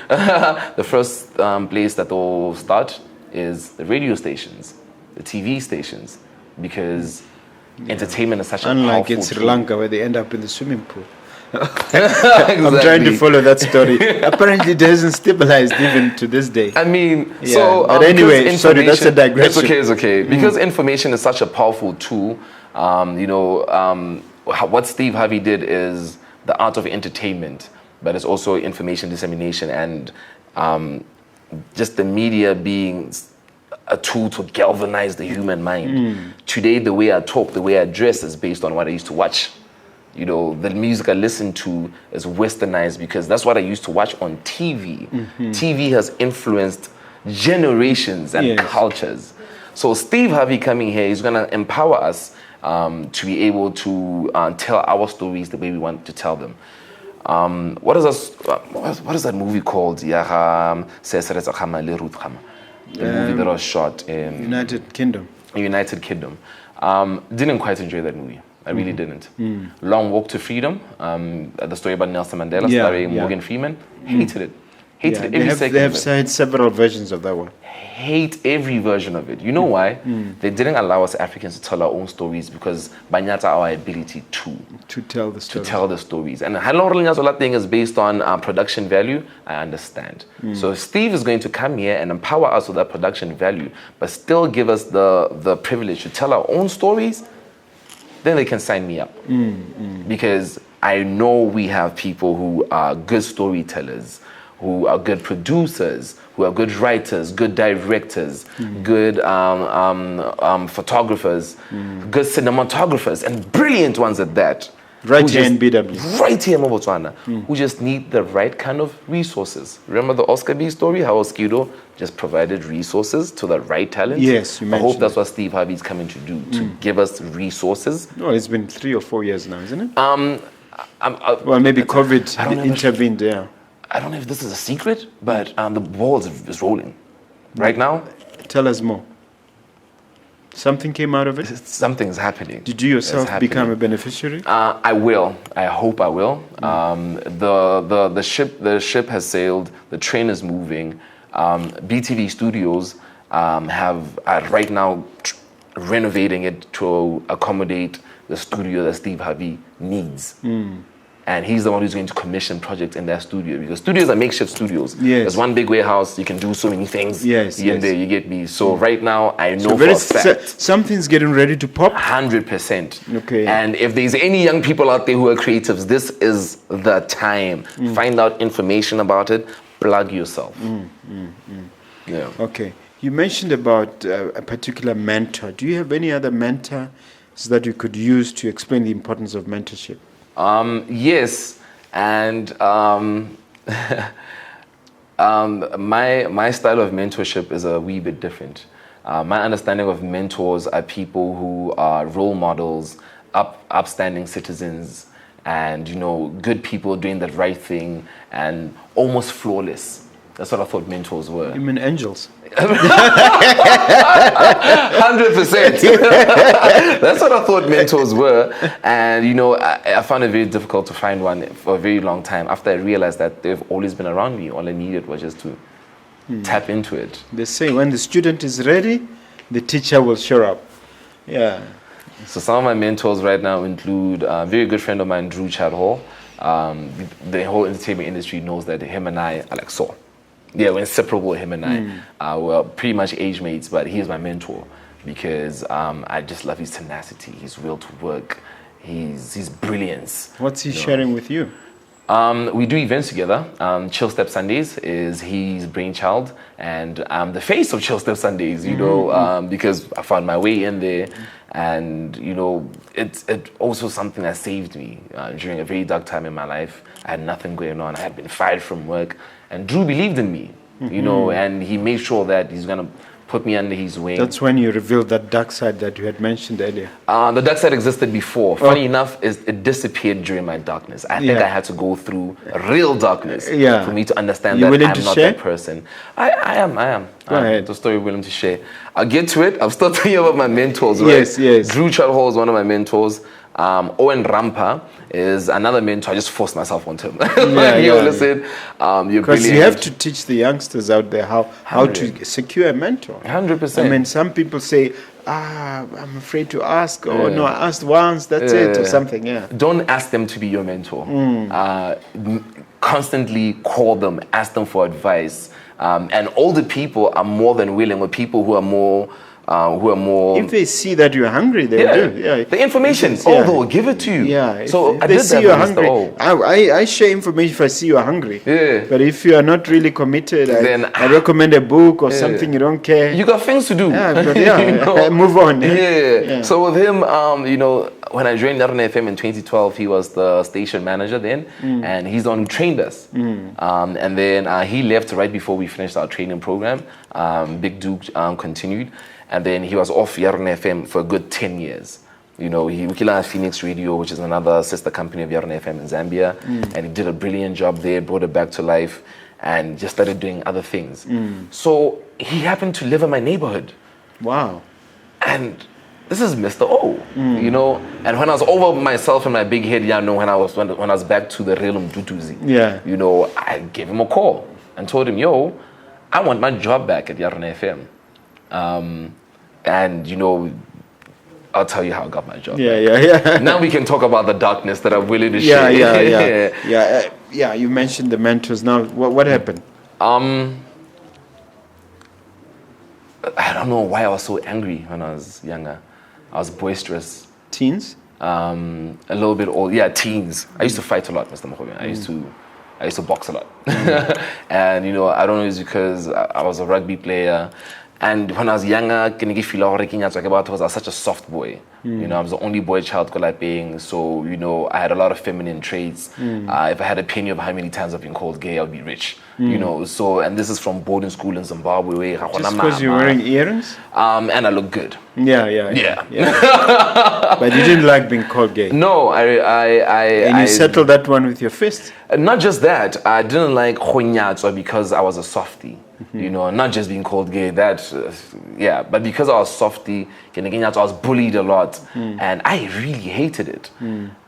the first place that they'll start is the radio stations, the TV stations, because entertainment is such a powerful unlike in Sri Lanka where they end up in the swimming pool. Exactly. I'm trying to follow that story. Apparently, it hasn't stabilized even to this day. I mean, but anyway, sorry, that's a digression. It's okay. Because information is such a powerful tool. What Steve Harvey did is the art of entertainment, but it's also information dissemination and just the media being a tool to galvanize the human mind. Today, the way I talk, the way I dress is based on what I used to watch. The music I listen to is westernized because that's what I used to watch on TV. TV has influenced generations and cultures. So Steve Harvey coming here is going to empower us to be able to tell our stories the way we want to tell them. What is that movie called? The movie that was shot in United Kingdom. Didn't quite enjoy that movie. I really didn't. Long Walk to Freedom, the story about Nelson Mandela, starring Morgan Freeman. Hated it. Hated it every second. They have said several versions of that one. Hate every version of it. You know why? They didn't allow us Africans to tell our own stories because banyata our ability to tell the story. To tell the stories. And Halong thing is based on production value. I understand. So Steve is going to come here and empower us with that production value, but still give us the privilege to tell our own stories. Then they can sign me up because I know we have people who are good storytellers, who are good producers, who are good writers, good directors, good photographers, good cinematographers, and brilliant ones at that. Right here in BW. Right here in Botswana, who just need the right kind of resources. Remember the Oscar B story, how Oskido just provided resources to the right talent? Yes, you mentioned I hope that's what Steve Harvey's coming to do, to give us resources. No, it's been 3 or 4 years now, isn't it? Well, maybe COVID intervened, yeah. I don't know if this is a secret, but the ball is rolling right now. Tell us more. Something came out of it? Something's happening. Did you yourself become a beneficiary? I will. I hope I will. The ship has sailed. The train is moving. BTV Studios are right now renovating it to accommodate the studio that Steve Harvey needs. And he's the one who's going to commission projects in that studio, because studios are makeshift studios. Yes. There's one big warehouse, you can do so many things. Yes, there, you get me. So right now, I know for a fact. Something's getting ready to pop? 100%. Okay. And if there's any young people out there who are creatives, this is the time. Find out information about it, plug yourself. Yeah. Okay. You mentioned about a particular mentor. Do you have any other mentors that you could use to explain the importance of mentorship? Yes, and my style of mentorship is a wee bit different. My understanding of mentors are people who are role models, upstanding citizens, and good people doing the right thing and almost flawless. That's what I thought mentors were. You mean angels? 100%. That's what I thought mentors were. And, I found it very difficult to find one for a very long time after I realized that they've always been around me. All I needed was just to tap into it. They say when the student is ready, the teacher will show up. Yeah. So some of my mentors right now include a very good friend of mine, Drew Chadhall. The whole entertainment industry knows that him and I are like soul. Yeah, we're inseparable, him and I. We're pretty much age mates, but he's my mentor because I just love his tenacity, his will to work, his brilliance. What's he sharing with you? We do events together. Chill Step Sundays is his brainchild, and I'm the face of Chill Step Sundays, because I found my way in there. And, it's also something that saved me during a very dark time in my life. I had nothing going on. I had been fired from work. And Drew believed in me, and he made sure that he's going to put me under his wing. That's when you revealed that dark side that you had mentioned earlier. The dark side existed before. Funny enough, it disappeared during my darkness. I think I had to go through real darkness for me to understand that I'm not that person. I am. Go ahead. The story I'm willing to share. I'll get to it. I'm still telling you about my mentors, right? Yes. Drew Chadhall is one of my mentors. Owen Rampa is another mentor. I just forced myself onto him. Listen, because you have to teach the youngsters out there how to secure a mentor. 100%. I mean, some people say, I'm afraid to ask, or no, I asked once, that's it, or something. Yeah. Don't ask them to be your mentor. Constantly call them, ask them for advice. And older people are more than willing, or people who are more. If they see that you're hungry, they'll do. Yeah. The information, they'll give it to you. Yeah. So if they see you're hungry, I share information if I see you're hungry. Yeah. But if you are not really committed, then I recommend a book or something you don't care. You got things to do. Move on. Yeah. So with him, when I joined Lerumo FM in 2012, he was the station manager then, and he's the one who trained us. And then he left right before we finished our training program. Big Duke continued. And then he was off Lerumo FM for a good 10 years. He worked at Phoenix Radio, which is another sister company of Lerumo FM in Zambia. And he did a brilliant job there, brought it back to life, and just started doing other things. So he happened to live in my neighborhood. Wow. And this is Mr. O, you know. And when I was over myself and my big head, when I was back to the real Mduduzi, you know, I gave him a call and told him, yo, I want my job back at Yarn FM. And you know, I'll tell you how I got my job. Yeah. Now we can talk about the darkness that I'm willing to share. Yeah. You mentioned the mentors. Now, what happened? I don't know why I was so angry when I was younger. I was boisterous. Teens? A little bit old. Yeah, teens. I used to fight a lot, Mr. Mogobe. I used to box a lot. And you know, I don't know, it's because I was a rugby player. And when I was younger, I was such a soft boy. You know, I was the only boy child being, so you know, I had a lot of feminine traits. If I had a penny of how many times I've been called gay, I'd be rich. You know, so, and this is from boarding school in Zimbabwe. Just because you're wearing earrings? And I look good. Yeah. But you didn't like being called gay? No, And you settled that one with your fist? Not just that, I didn't like Khonyatswa because I was a softie. You know, not just being called gay, but because I was softie, I was bullied a lot, and I really hated it.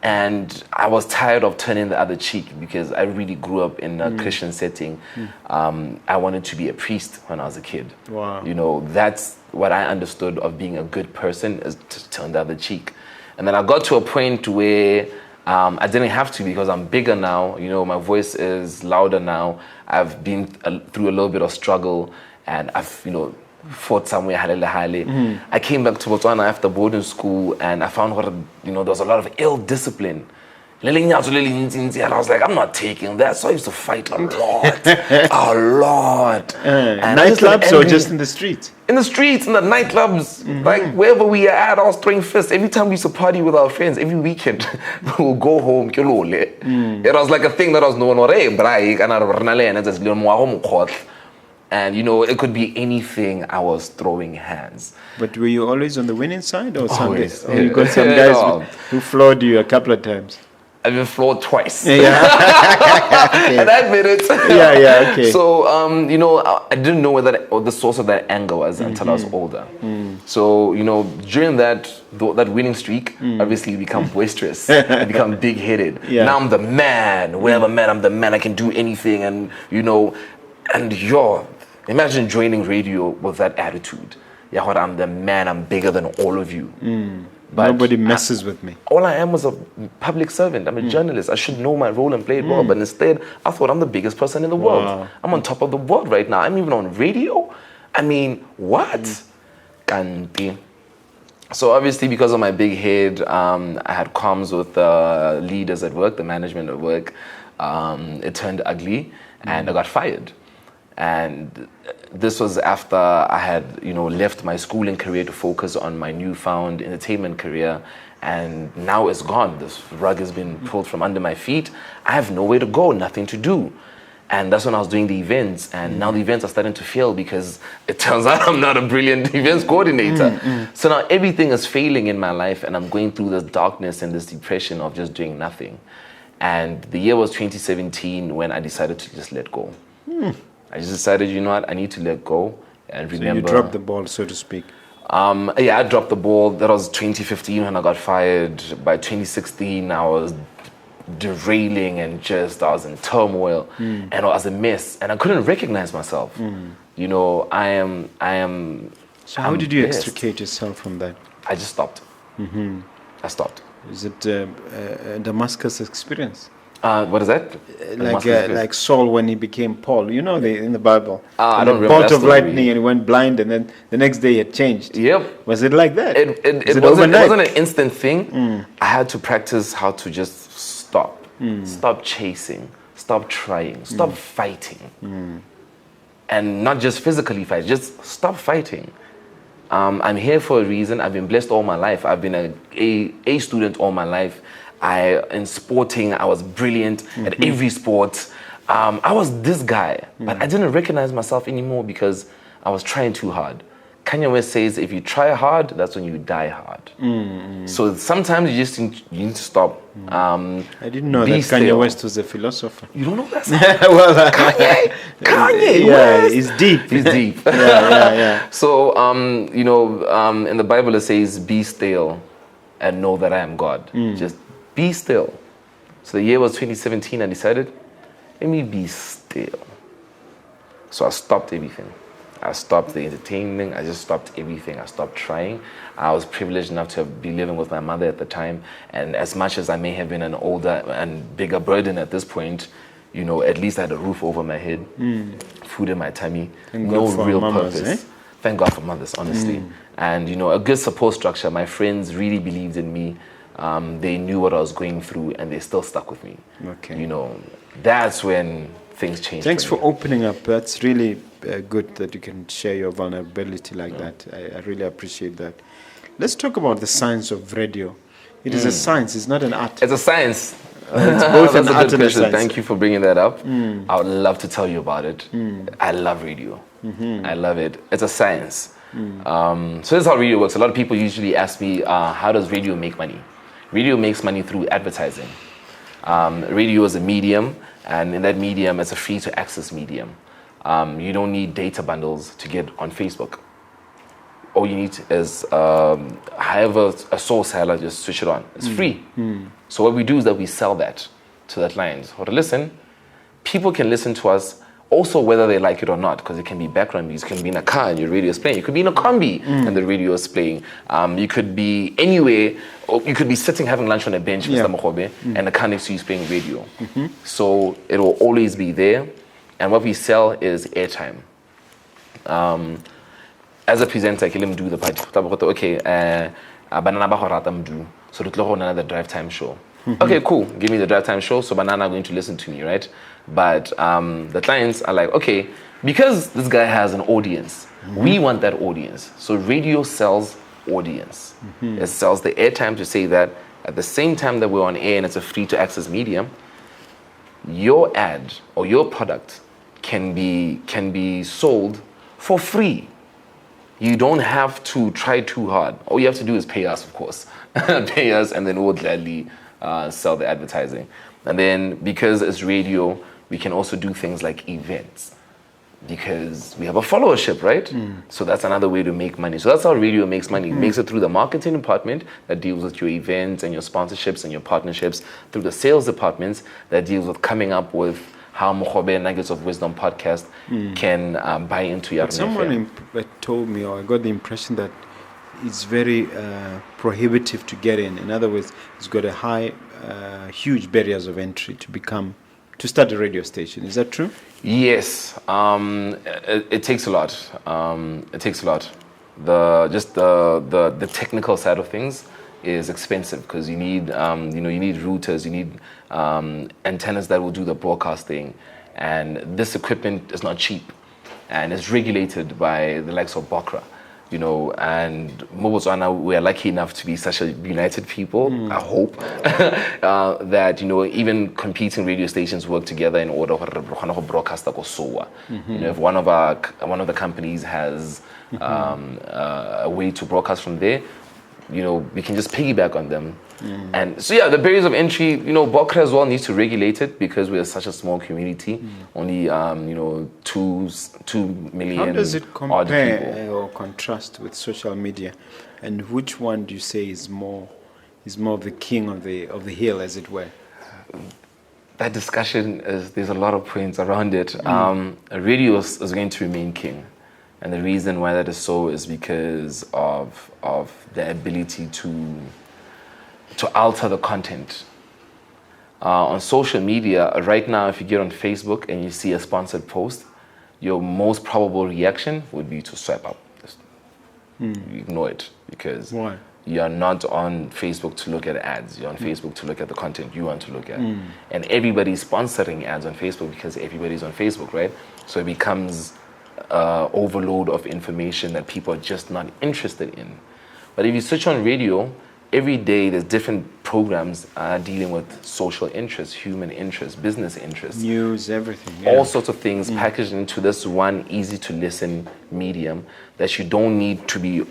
And I was tired of turning the other cheek because I really grew up in a Christian setting. I wanted to be a priest when I was a kid. Wow. You know, that's what I understood of being a good person, is to turn the other cheek. And then I got to a point where I didn't have to, because I'm bigger now. You know, my voice is louder now. I've been through a little bit of struggle, and I've, you know, fought somewhere. I came back to Botswana after boarding school, and I found there was a lot of ill discipline. And I was like, I'm not taking that. So I used to fight a lot. Nightclubs or just in the streets? In the streets, in the nightclubs, like wherever we are at, I was throwing fists. Every time we used to party with our friends, every weekend, we would go home. It was like a thing that I was known for. And you know, it could be anything. I was throwing hands. But were you always on the winning side, or some Always. days? Or you got some guys who floored you a couple of times? I've been floored twice. Okay. And I admit it. Okay. So, you know, I didn't know what the source of that anger was until I was older. So, you know, during that winning streak, obviously you become boisterous. You become big-headed. Now I'm the man. Wherever I'm the man. I can do anything. And, you know, imagine joining radio with that attitude. I'm the man. I'm bigger than all of you. But nobody messes with me. All I am was a public servant. I'm a journalist. I should know my role and play it well. But instead, I thought I'm the biggest person in the world. I'm on top of the world right now. I'm even on radio. I mean, what? Kanti. So obviously, because of my big head, I had comms with the leaders at work, the management at work. It turned ugly, and I got fired. And this was after I had, you know, left my schooling career to focus on my newfound entertainment career. And now it's gone. This rug has been pulled from under my feet. I have nowhere to go, nothing to do. And that's when I was doing the events. And now the events are starting to fail because it turns out I'm not a brilliant events coordinator. So now everything is failing in my life, and I'm going through this darkness and this depression of just doing nothing. And the year was 2017 when I decided to just let go. I just decided, you know what, I need to let go and remember. So you dropped the ball, so to speak. I dropped the ball. That was 2015 when I got fired. By 2016, I was derailing and I was in turmoil, and I was a mess, and I couldn't recognize myself. You know, I am. So how did you extricate yourself from that? I just stopped. I stopped. Is it a Damascus experience? What is that? Like Saul when he became Paul, you know, in the Bible. I don't remember. Bolt of lightning, and he went blind, and then the next day it changed. Yep. Was it like that? It wasn't an instant thing. I had to practice how to just stop. Stop chasing. Stop trying. Stop fighting. And not just physically fight, just stop fighting. I'm here for a reason. I've been blessed all my life. I've been a student all my life. In sporting, I was brilliant at every sport. I was this guy, but I didn't recognize myself anymore because I was trying too hard. Kanye West says, if you try hard, that's when you die hard. So sometimes you need to stop. I didn't know that Kanye still. West was a philosopher. You don't know that? Well, Kanye yeah, West. he's deep. He's deep. yeah. So, in the Bible it says, be still and know that I am God. Just be still. So the year was 2017. I decided, let me be still. So I stopped everything. I stopped the entertainment. I just stopped everything. I stopped trying. I was privileged enough to be living with my mother at the time. And as much as I may have been an older and bigger burden at this point, at least I had a roof over my head, food in my tummy, no real purpose. Thank God for mothers, honestly. And, a good support structure. My friends really believed in me. They knew what I was going through, and they still stuck with me. Okay. That's when things changed. Thanks for opening up. That's really good that you can share your vulnerability like that. I really appreciate that. Let's talk about the science of radio. It is a science. It's not an art. It's a science. It's both an art and a science. Thank you for bringing that up. I would love to tell you about it. I love radio. I love it. It's a science. So this is how radio works. A lot of people usually ask me, how does radio make money? Radio makes money through advertising. Radio is a medium, and in that medium, it's a free-to-access medium. You don't need data bundles to get on Facebook. All you need is, however, a source seller, just switch it on. It's free. So what we do is that we sell that to the clients. Or to listen, people can listen to us also whether they like it or not, because it can be background music. It can be in a car and your radio is playing. You could be in a combi and the radio is playing. You could be anywhere, or you could be sitting having lunch on a bench, Mr. Mogobe, and the car next to you is playing radio. So it will always be there. And what we sell is airtime. As a presenter, I Mdu Tha Party. Okay, banana ba horata Mdu. So it's another drive time show. Okay, cool. Give me the drive time show. So banana are going to listen to me, right? But the clients are like, okay, because this guy has an audience, we want that audience. So radio sells audience. It sells the airtime to say that at the same time that we're on air and it's a free to access medium, your ad or your product can be sold for free. You don't have to try too hard. All you have to do is pay us, of course. Pay us, and then we'll gladly sell the advertising. And then because it's radio, we can also do things like events, because we have a followership, right? So that's another way to make money. So that's how radio makes money. It makes it through the marketing department that deals with your events and your sponsorships and your partnerships, through the sales departments that deals with coming up with how Mogobe Nuggets of Wisdom podcast can buy into your. Someone told me, or I got the impression that it's very prohibitive to get in. In other words, it's got a huge barriers of entry to start a radio station. Is that true? Yes, it takes a lot. It takes a lot. The technical side of things is expensive, because you need you need routers, you need antennas that will do the broadcasting, and this equipment is not cheap, and it's regulated by the likes of Bokra. And Botswana, we are lucky enough to be such a united people. I hope that even competing radio stations work together in order to broadcast like Osowa. If one of the companies has a way to broadcast from there, we can just piggyback on them. And so the barriers of entry, Bokra as well needs to regulate it, because we are such a small community, only 2 million. How does it compare or contrast with social media, and which one do you say is more of the king of the hill, as it were? That discussion there's a lot of points around it. Radio is going to remain king. And the reason why that is so is because of the ability to alter the content. On social media, right now, if you get on Facebook and you see a sponsored post, your most probable reaction would be to swipe up. Just ignore it, because why? You're not on Facebook to look at ads. You're on Facebook to look at the content you want to look at. And everybody's sponsoring ads on Facebook because everybody's on Facebook, right? So it becomes overload of information that people are just not interested in. But if you switch on radio, every day there's different programs dealing with social interests, human interests, business interests, news, everything. all sorts of things packaged into this one easy to listen medium that you don't need to be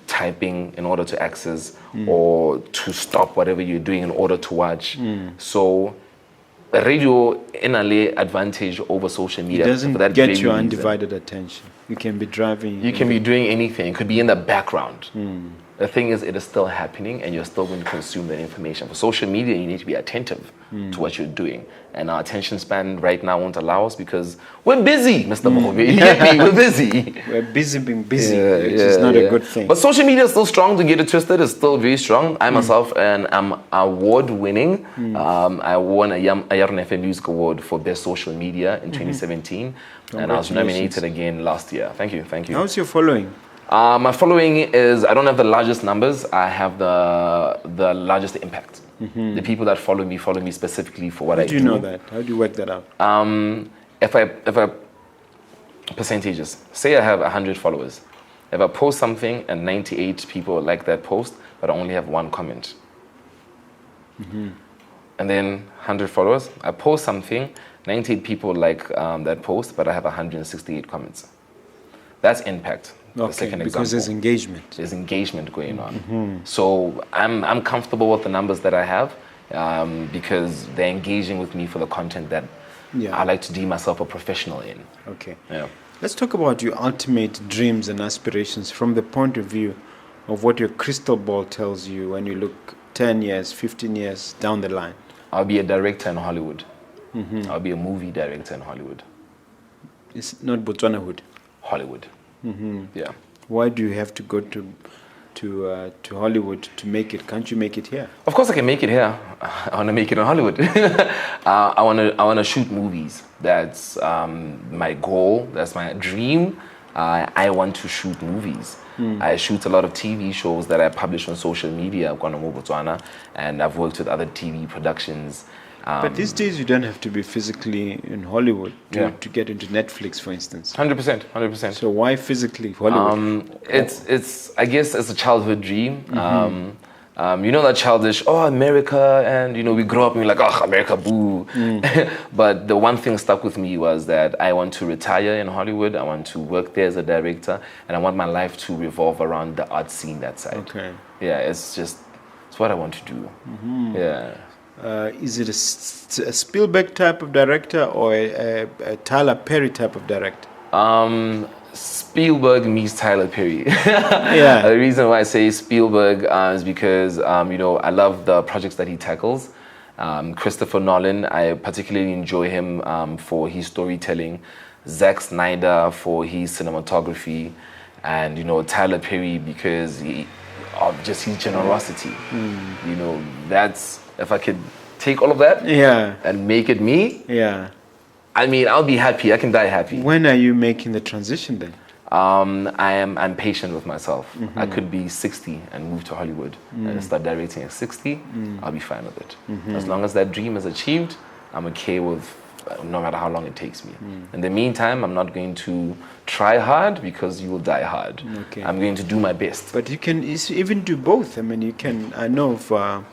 typing in order to access or to stop whatever you're doing in order to watch. So radio in a advantage over social media. It doesn't for that get very your reason. undivided attention. You can be driving. You can be doing anything. It could be in the background. The thing is, it is still happening and you're still going to consume that information. For social media, you need to be attentive to what you're doing. And our attention span right now won't allow us because we're busy, Mr. Mogobe. You get me? We're busy. We're busy being busy, which is not a good thing. But social media is still strong, to get it twisted. It's still very strong. I myself am award-winning. I won a Yarn FM Music Award for Best Social Media in 2017. And I was nominated again last year. Thank you. How's your following? My following is, I don't have the largest numbers. I have the largest impact. The people that follow me specifically for what I do. How do you know that? How do you work that out? If I percentages, say I have 100 followers. If I post something and 98 people like that post, but I only have one comment. And then 100 followers, I post something, 98 people like that post, but I have 168 comments. That's impact. The second example. Because there's engagement. There's engagement going on. So I'm comfortable with the numbers that I have because they're engaging with me for the content that I like to deem myself a professional in. Okay. Yeah. Let's talk about your ultimate dreams and aspirations from the point of view of what your crystal ball tells you when you look 10 years, 15 years down the line. I'll be a director in Hollywood. I'll be a movie director in Hollywood. It's not Botswana-hood. Hollywood. Yeah. Why do you have to go to Hollywood to make it? Can't you make it here? Of course I can make it here. I want to make it in Hollywood. I want to shoot movies. That's my goal. That's my dream. I want to shoot movies. I shoot a lot of TV shows that I publish on social media. I've gone to Botswana, and I've worked with other TV productions. But these days you don't have to be physically in Hollywood to get into Netflix, for instance. 100%. So why physically Hollywood? It's I guess it's a childhood dream. You know that childish, America, and we grow up and we're like, America, boo. But the one thing stuck with me was that I want to retire in Hollywood. I want to work there as a director, and I want my life to revolve around the art scene that side. Okay. Yeah, it's what I want to do. Yeah. Is it a Spielberg type of director or a Tyler Perry type of director? Spielberg meets Tyler Perry. Yeah. The reason why I say Spielberg is because I love the projects that he tackles. Christopher Nolan, I particularly enjoy him for his storytelling. Zack Snyder for his cinematography, and Tyler Perry because of just his generosity. That's, if I could take all of that and make it me, I'll be happy. I can die happy. When are you making the transition then? I'm patient with myself. I could be 60 and move to Hollywood and start directing at 60. I'll be fine with it. As long as that dream is achieved, I'm okay with no matter how long it takes me. In the meantime, I'm not going to try hard because you will die hard. Okay. I'm going to do my best. But you can even do both. I mean, I know of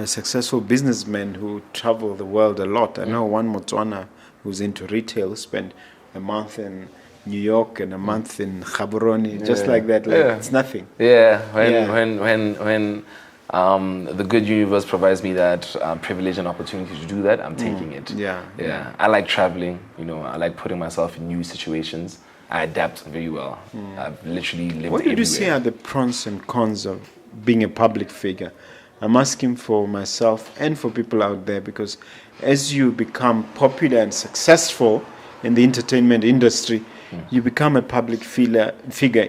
successful businessmen who travel the world a lot. I know one Motswana who's into retail, spent a month in New York and a month in Gaborone, just like that. It's nothing. Yeah, when the good universe provides me that privilege and opportunity to do that, I'm taking it. Yeah. I like traveling. I like putting myself in new situations. I adapt very well. I've literally lived What did you everywhere. say are the pros and cons of being a public figure? I'm asking for myself and for people out there, because as you become popular and successful in the entertainment industry, you become a public figure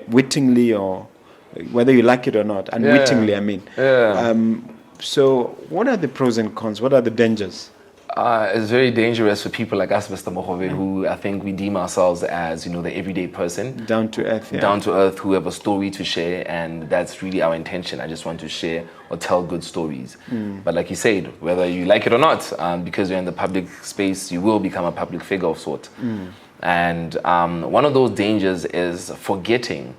wittingly, or whether you like it or not, unwittingly, I mean. So what are the pros and cons? What are the dangers? It's very dangerous for people like us, Mr. Mogobe, who I think we deem ourselves as, the everyday person. Down to earth, Down to earth, who have a story to share, and that's really our intention. I just want to share or tell good stories. But like you said, whether you like it or not, because you're in the public space, you will become a public figure of sort. And one of those dangers is forgetting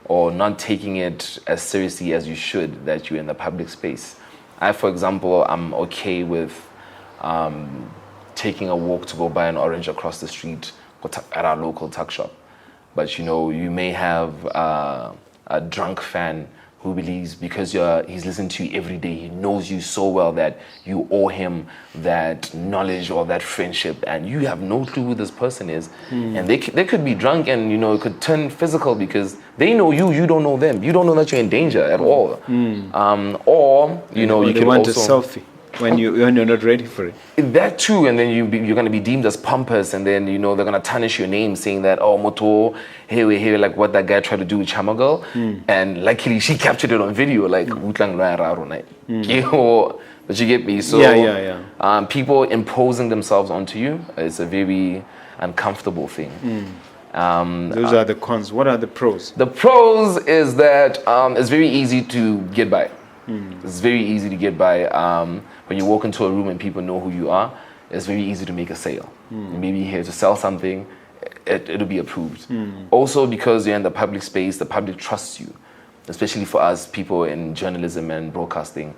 or not taking it as seriously as you should that you're in the public space. I, for example, I'm okay with taking a walk to go buy an orange across the street at our local tuck shop. But you may have a drunk fan who believes because he's listening to you every day, he knows you so well that you owe him that knowledge or that friendship, and you have no clue who this person is. And they could be drunk, and it could turn physical because they know you don't know them. You don't know that you're in danger at all. Or you they can want also a selfie when you're not ready for it. That too, and then you're going to be deemed as pompous, and then they're going to tarnish your name, saying that, oh, Moto, hey, like what that guy tried to do with Chama Girl, and luckily she captured it on video, like but you get me. So people imposing themselves onto you is a very uncomfortable thing. Those are the cons. What are the pros? The pros is that it's very easy to get by. It's very easy to get by. When you walk into a room and people know who you are, it's very easy to make a sale. Maybe you're here to sell something, it'll be approved. Also, because you're in the public space, the public trusts you. Especially for us, people in journalism and broadcasting,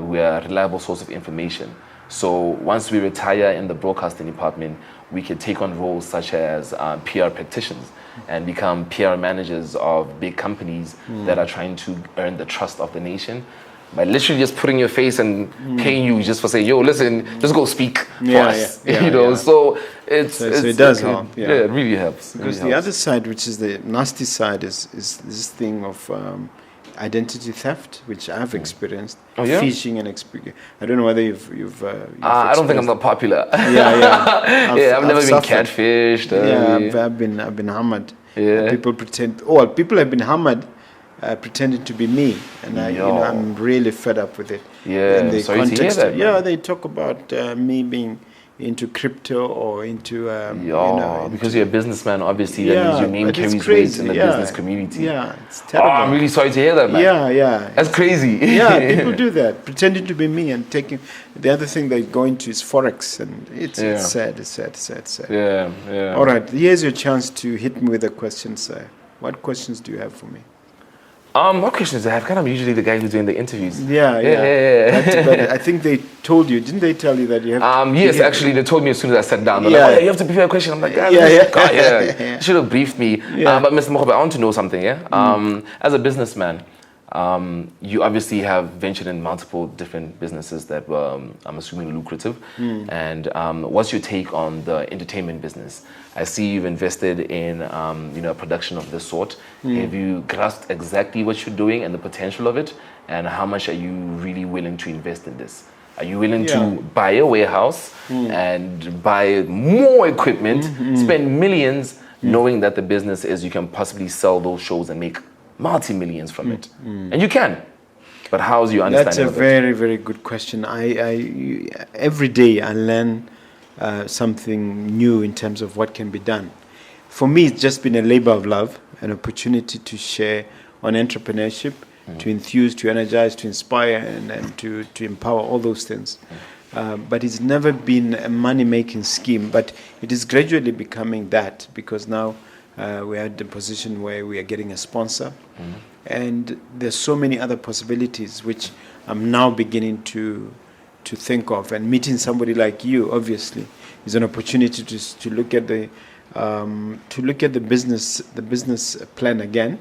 we are a reliable source of information. So once we retire in the broadcasting department, we can take on roles such as PR practitioners and become PR managers of big companies that are trying to earn the trust of the nation by literally just putting your face and paying you just for saying, yo, listen, just go speak for us. So it does help. Yeah, it really helps. Because the other side, which is the nasty side, is this thing of identity theft, which I've experienced. Phishing and I don't know whether you've I don't think I'm that popular. I've never been catfished. I've been hammered. People have been hammered pretending to be me, and I'm really fed up with it. In the sorry context, to hear that, they talk about me being into crypto or into because you're a businessman, obviously that means your name carries weight in the business community. It's terrible. I'm really sorry to hear that, man. That's crazy. People do that, pretending to be me and taking. The other thing they go into is forex, and it's sad. It's sad. All right, here's your chance to hit me with a question, sir. What questions do you have for me? What questions do I have? I'm usually the guy who's doing the interviews. But I think they told you, didn't they tell you that you have? Yes, actually, they told me as soon as I sat down. They're like, you have to prepare a question. I'm like, you should have briefed me. But Mr. Mogobe, I want to know something. As a businessman, you obviously have ventured in multiple different businesses that were, I'm assuming, lucrative. And what's your take on the entertainment business? I see you've invested in a production of this sort. Have you grasped exactly what you're doing and the potential of it? And how much are you really willing to invest in this? Are you willing to buy a warehouse and buy more equipment, spend millions, knowing that the business is you can possibly sell those shows and make multi-millions from it? And you can. But how's your understanding of it? That's a very, very good question. Every day I learn something new in terms of what can be done. For me, it's just been a labor of love, an opportunity to share on entrepreneurship, to enthuse, to energize, to inspire, and to empower, all those things. But it's never been a money-making scheme, but it is gradually becoming that, because now we're at the position where we are getting a sponsor, and there's so many other possibilities which I'm now beginning to think of, and meeting somebody like you obviously is an opportunity to look at the business plan again,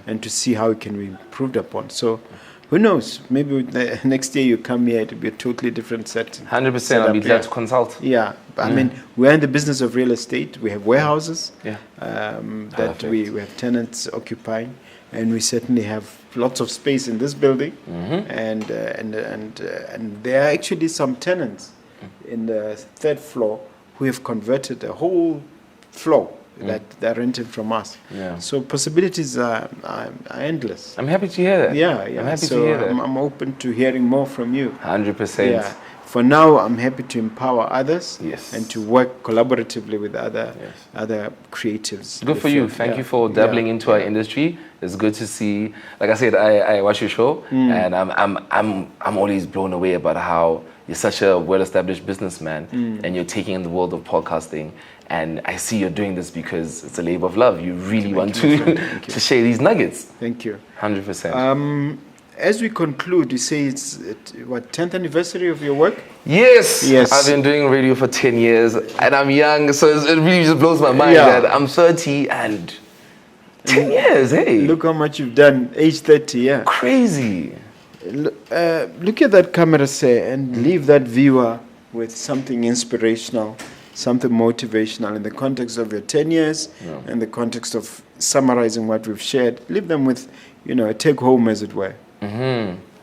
and to see how it can be improved upon. So who knows, maybe next year you come here, it'll be a totally different setting. 100%. I'll be glad to consult. I mean, we're in the business of real estate. We have warehouses that we have tenants occupying, and we certainly have lots of space in this building, and there are actually some tenants in the third floor who have converted a whole floor that they're renting from us. So possibilities are endless. I'm happy to hear that. I'm happy to hear that. I'm open to hearing more from you. 100%. For now, I'm happy to empower others, and to work collaboratively with other creatives. Good for you. Thank you for dabbling into our industry. It's good to see. Like I said, I watch your show, and I'm always blown away about how you're such a well-established businessman, and you're taking in the world of podcasting. And I see you're doing this because it's a labor of love. You really want to share these nuggets. Thank you. 100%. As we conclude, you say it's what 10th anniversary of your work? Yes. I've been doing radio for 10 years, and I'm young, so it really just blows my mind that I'm 30 and 10 years. Hey, look how much you've done. Age 30, yeah. Crazy. Look at that camera, say, and leave that viewer with something inspirational, something motivational in the context of your 10 years, in the context of summarizing what we've shared. Leave them with, a take home, as it were.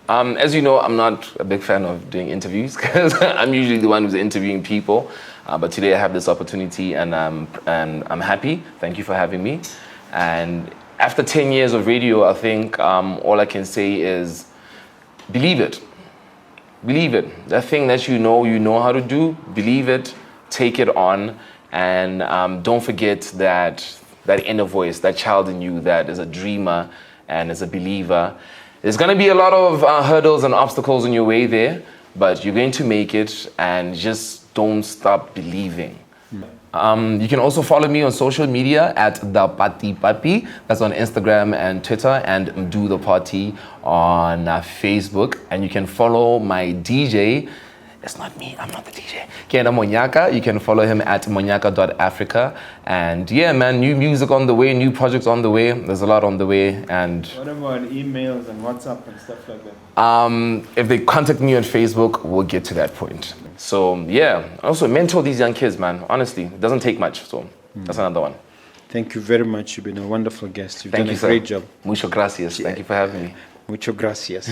As you know, I'm not a big fan of doing interviews because I'm usually the one who's interviewing people. But today I have this opportunity, and I'm happy. Thank you for having me. And after 10 years of radio, I think all I can say is believe it. Believe it. That thing that you know how to do, believe it, take it on, and don't forget that inner voice, that child in you that is a dreamer and is a believer. There's going to be a lot of hurdles and obstacles in your way there, but you're going to make it, and just don't stop believing. You can also follow me on social media at The Party Papi. That's on Instagram and Twitter, and Mdu Tha Party on Facebook. And you can follow my DJ. It's not me, I'm not the DJ. Kena Monyaka, you can follow him at monyaka.africa. And yeah, man, new music on the way, new projects on the way. There's a lot on the way. And what about emails and WhatsApp and stuff like that? If they contact me on Facebook, we'll get to that point. So yeah, also mentor these young kids, man. Honestly, it doesn't take much. So that's another one. Thank you very much. You've been a wonderful guest. You've Thank done you, a great job. Mucho gracias. Thank you for having me. Mucho gracias.